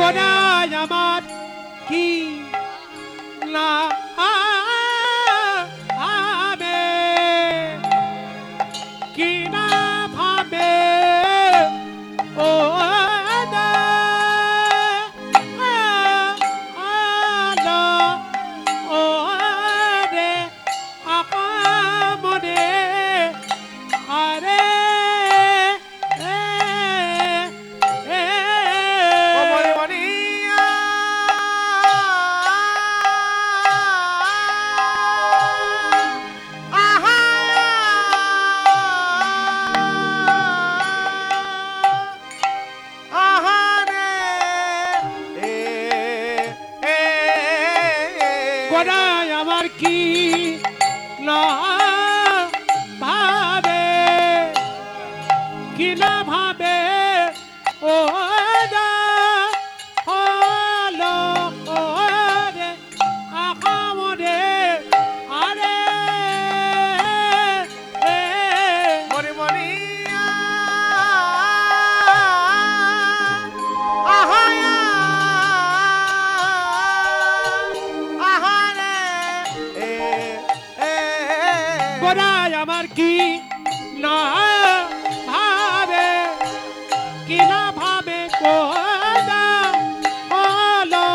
গোড়ায় আমার কি না ভাবে কি না ভাবে ও গোড়ায় আমার কি না ভাবে কি না ভাবে ও হলো রে আহামরে আরে মনে মনে গোড়ায় আমার কি না ভাবে কি না ভাবে কোদা হলো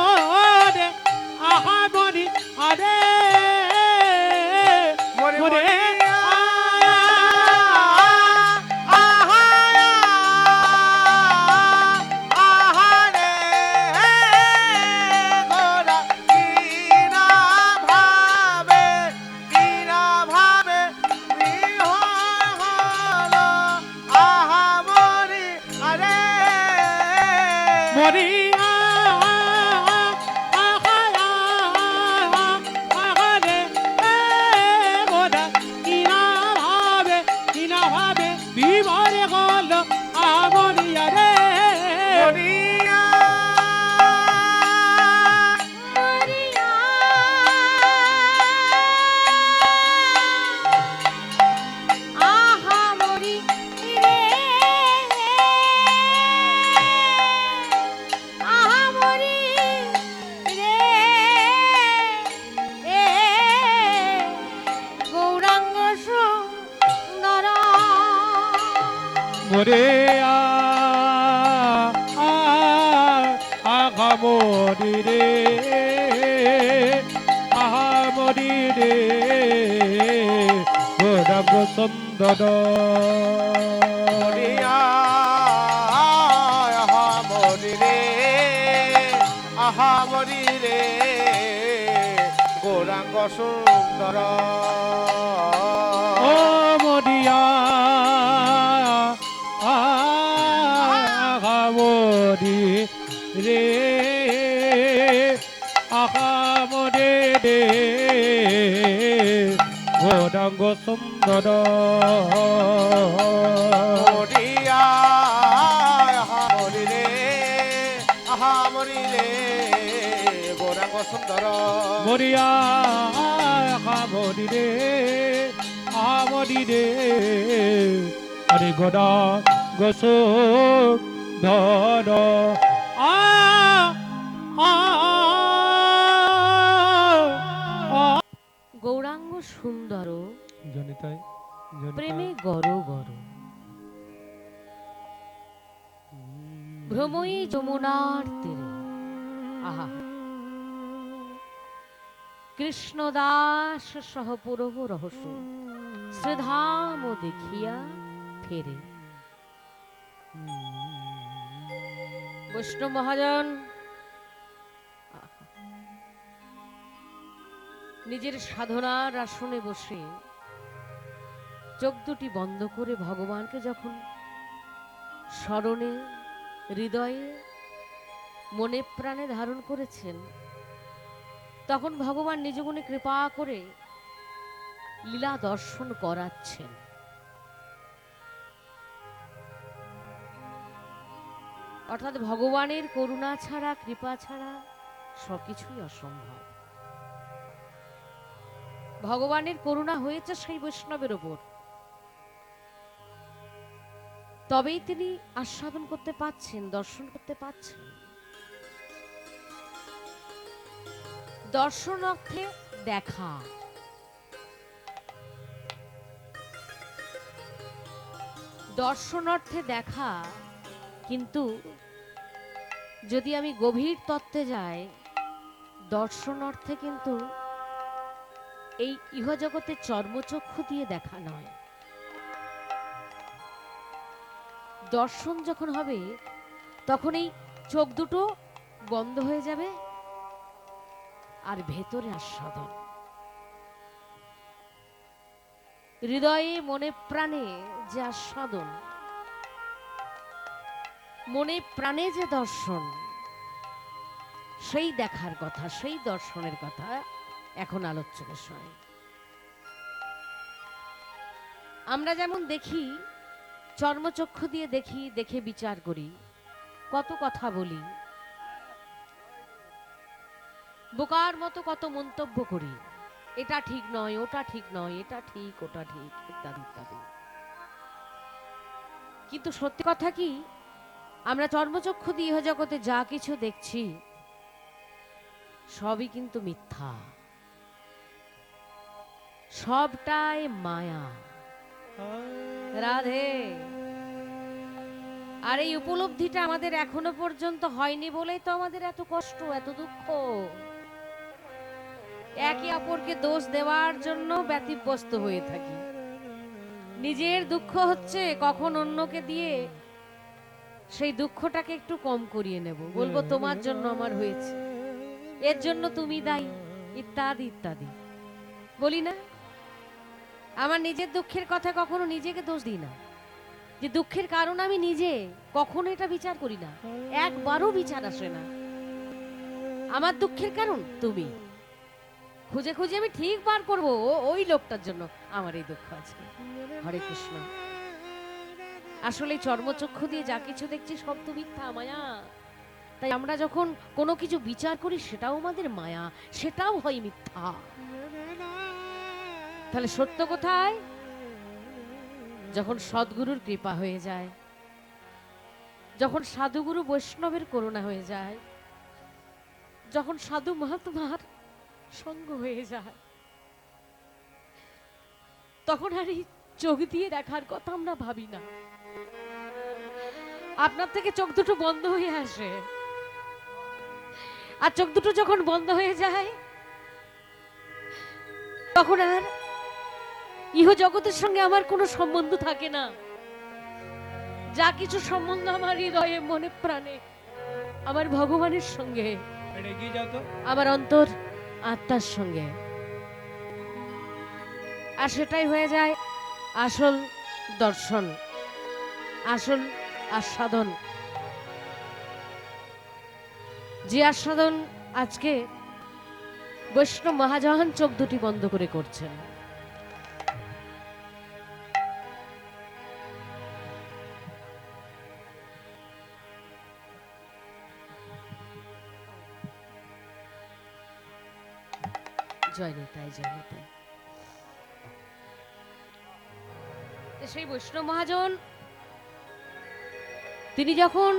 রে আহা মরি আরে মরে মরে মরিয়া আহারে গোড়া কিনা ভাবে বিমরে গল আমরিয়া রে মরে আহামরি রে আহামরি রে গোরাঙ্গ সুন্দর আহামরি রে গৌরাঙ্গ সুন্দর ও মরিয়া আহামরি রে আহামরি রে গোরাঙ্গ সুন্দর আহামরি রে আহামরি রে গৌরাঙ্গ সুন্দর মরিয়া আহামরি রে আহামরি রে আরে গোড়া গোসো ধর গৌরাঙ্গ সুন্দর জনিতাই প্রেমে গর গর ভ্রময়ী যমুনার তীরে আহা কৃষ্ণদাস সহ পুরব রহস্য শ্রীধাম দেখিয়া ফেরে বৈষ্ণব মহাজন নিজের সাধনার আসনে বসে চোখ দুটি বন্ধ করে ভগবানকে যখন স্মরণে হৃদয়ে মনে প্রাণে ধারণ করেছেন তখন ভগবান নিজ গুণে কৃপা করে লীলা দর্শন করাচ্ছেন। অর্থাৎ ভগবানের করুণা ছাড়া কৃপা ছাড়া সবকিছুই অসম্ভব। ভগবানের করুণা হয়েছে সেই বৈষ্ণবের উপর, তবেই তিনি আস্বাদন করতে পাচ্ছেন, দর্শন করতে পাচ্ছেন। দর্শনার্থে দেখা, দর্শনার্থে দেখা, কিন্তু যদি আমি গভীর তত্ত্বে যাই, দর্শনার্থে কিন্তু এই ইহজগতে চর্মচক্ষু দিয়ে দেখা নয়। দর্শন যখন হবে তখন এই চোখ দুটো বন্ধ হয়ে যাবে আর ভেতরে আস্বাদন, হৃদয়ে মনে প্রাণে যে আস্বাদন, মনে প্রাণে যে দর্শন, সেই দেখার কথা, সেই দর্শনের কথা এখন আলোচ্য বিষয়। আমরা যেমন দেখি, চর্মচক্ষু দিয়ে দেখি, দেখে বিচার করি, কত কথা বলি, বোকার মতো কত মন্তব্য করি, এটা ঠিক নয়, ওটা ঠিক নয়, এটা ঠিক, ওটা ঠিক, ইত্যাদি ইত্যাদি। কিন্তু সত্যি কথা কি, আমরা চর্মচক্ষু দিয়ে জগতে যা কিছু দেখছি সবই কিন্তু মিথ্যা, সবটাই মায়া। রাধে। আর এই উপলব্ধিটা আমাদের এখনো পর্যন্ত হয়নি বলেই তো আমাদের এত কষ্ট, এত দুঃখ। একে অপরকে দোষ দেওয়ার জন্য ব্যতিব্যস্ত হয়ে থাকি। নিজের দুঃখ হচ্ছে, কখন অন্যকে দিয়ে সেই দুঃখটাকে একটু কম করিয়ে নেব, বলবো তোমার জন্য আমার হয়েছে, এর জন্য তুমি দায়ী, ইত্যাদি ইত্যাদি বলি না। আমার নিজের দুঃখের কথা কখনো নিজেকে দোষ দিই না, যে দুঃখের কারণ আমি নিজে, কখনো এটা বিচার করি না, একবারও বিচার আসে না। আমার দুঃখের কারণ তুমি, খুঁজে খুঁজে আমি ঠিক বার করবো ওই লোকটার জন্য আমার এই দুঃখ আজকে। হরে কৃষ্ণ। আসলে চর্মচক্ষু দিয়ে যা কিছু দেখছি সব তো মিথ্যা, মায়া। তাই আমরা যখন কোনো কিছু বিচার করি সেটাও আমাদের মায়া, সেটাও হয় মিথ্যা। তাহলে সত্য কোথায়? যখন সদ্গুরুর কৃপা হয়ে যায়, যখন সাধুগুরু বৈষ্ণবের করুণা হয়ে যায়, যখন সাধু মহাত্মার সঙ্গ হয়ে যায়, তখন আর এই চোখ দিয়ে দেখার কথা আমরা ভাবি না। আপনার থেকে চোখ দুটো বন্ধ হয়ে আসে, আর চোখ দুটো যখন বন্ধ হয়ে যায় তখন আর ইহ জগতের সঙ্গে আমার কোনো সম্বন্ধ থাকে না। যা কিছু সম্বন্ধ আমার হৃদয়ে মনে প্রাণে আমার ভগবানের সঙ্গে, আমার অন্তর আত্মার সঙ্গে, আর সেটাই হয়ে যায় আসল দর্শন, আসল আস্বাদন। যে আস্বাদন আজকে বৈষ্ণব মহাজাহান চোখ দুটি বন্ধ করে করছেন। জয় নিতাই, জয় নিতাই। সেই বৈষ্ণব মহাজন তিনি যখন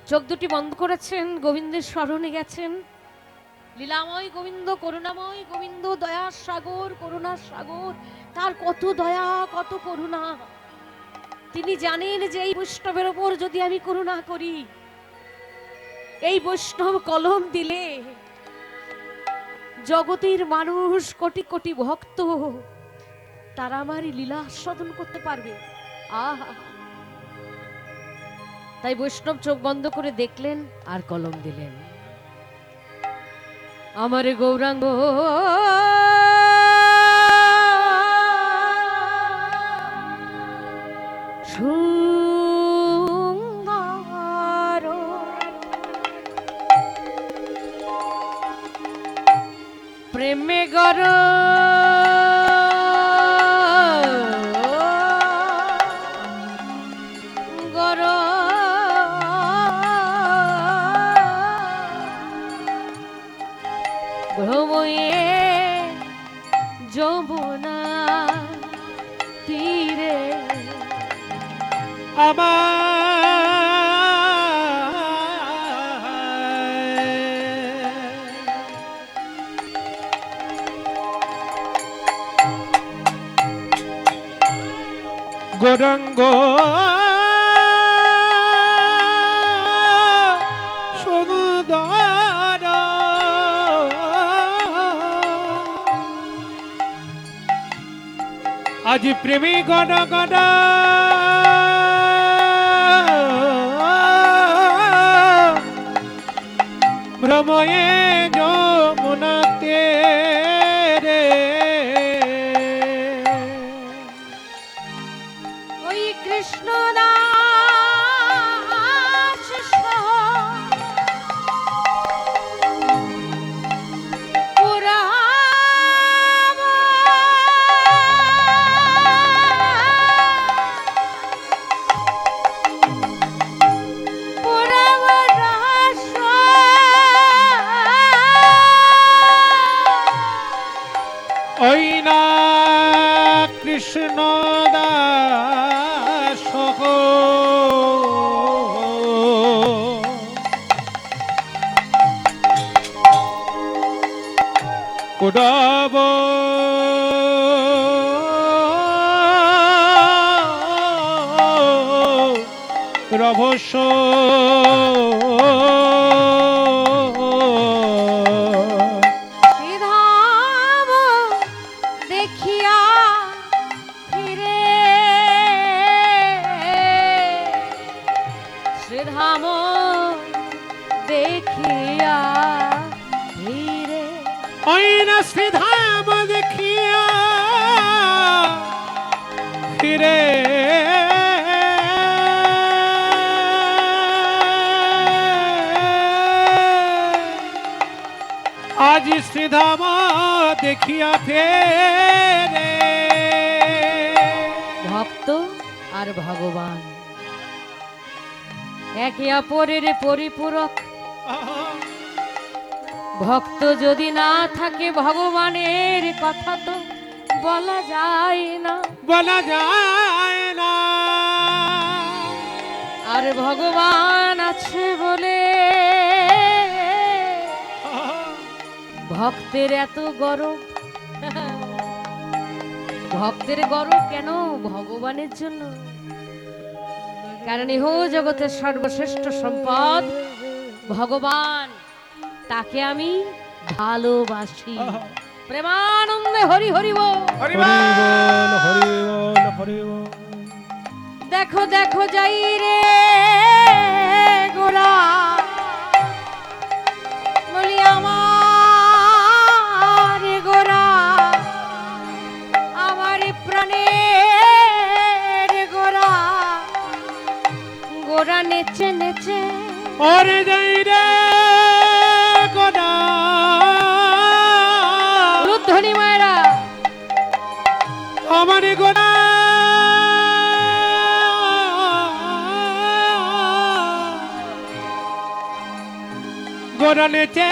চোখ দুটি বন্ধ করেছেন, গোবিন্দের স্মরণে গেছেন, লীলাময় গোবিন্দ, করুণাময় গোবিন্দ, দয়ার সাগর, করুণার সাগর, তার কত দয়া, কত করুণা। তিনি জানেন যে এই বৈষ্ণবের ওপর যদি আমি করুণা করি, এই বৈষ্ণব কলম দিলে জগতের মানুষ, কোটি কোটি ভক্ত, তারা আমারই লীলা আস্বাদন করতে পারবে। আহা! তাই বৈষ্ণব চোখ বন্ধ করে দেখলেন আর কলম দিলেন। আমার গৌরাঙ্গ সুন্দর প্রেমে গর ভ্রময়ে যমুনা তীরে আমার গৌরাঙ্গ সুন্দর আজ প্রেমী গণ গণ ভ্রময়ে যমুনাতে রে ওই কৃষ্ণ দাস সহ পুরাম পুরাম রাস ওই না কৃষ্ণ দাস কুডব রভস শ্রীধাম দেখিয়া ফিরে শ্রীধাম দেখিয়া ফিরে ওই না শ্রীধাম দেখিয়া ফিরে আজ শ্রীধাম দেখিয়া ফেরে ভক্ত আর ভগবান একে অপরের পরিপূরক। ভক্ত যদি না থাকে ভগবানের কথা তো বলা যায় না, বলা যায় না। আর ভগবান আছে বলে ভক্তের এত গরব। ভক্তের গরব কেন? ভগবানের জন্য। কারণ ইহ জগতের সর্বশ্রেষ্ঠ সম্পদ ভগবান, তাকে আমি ভালোবাসি। প্রেমানন্দে হরি হরি বল। হরি হরি বল। বল হরি বল হরি বল। দেখো দেখো যাই রে গোরা, বলি আমার গোরা, আমার প্রাণের গোরা, গোরা নেচে নেচে ওরে যাই রে গোনা রুদ্ধনি মায়েরা আমার গোনা গোনা নেচে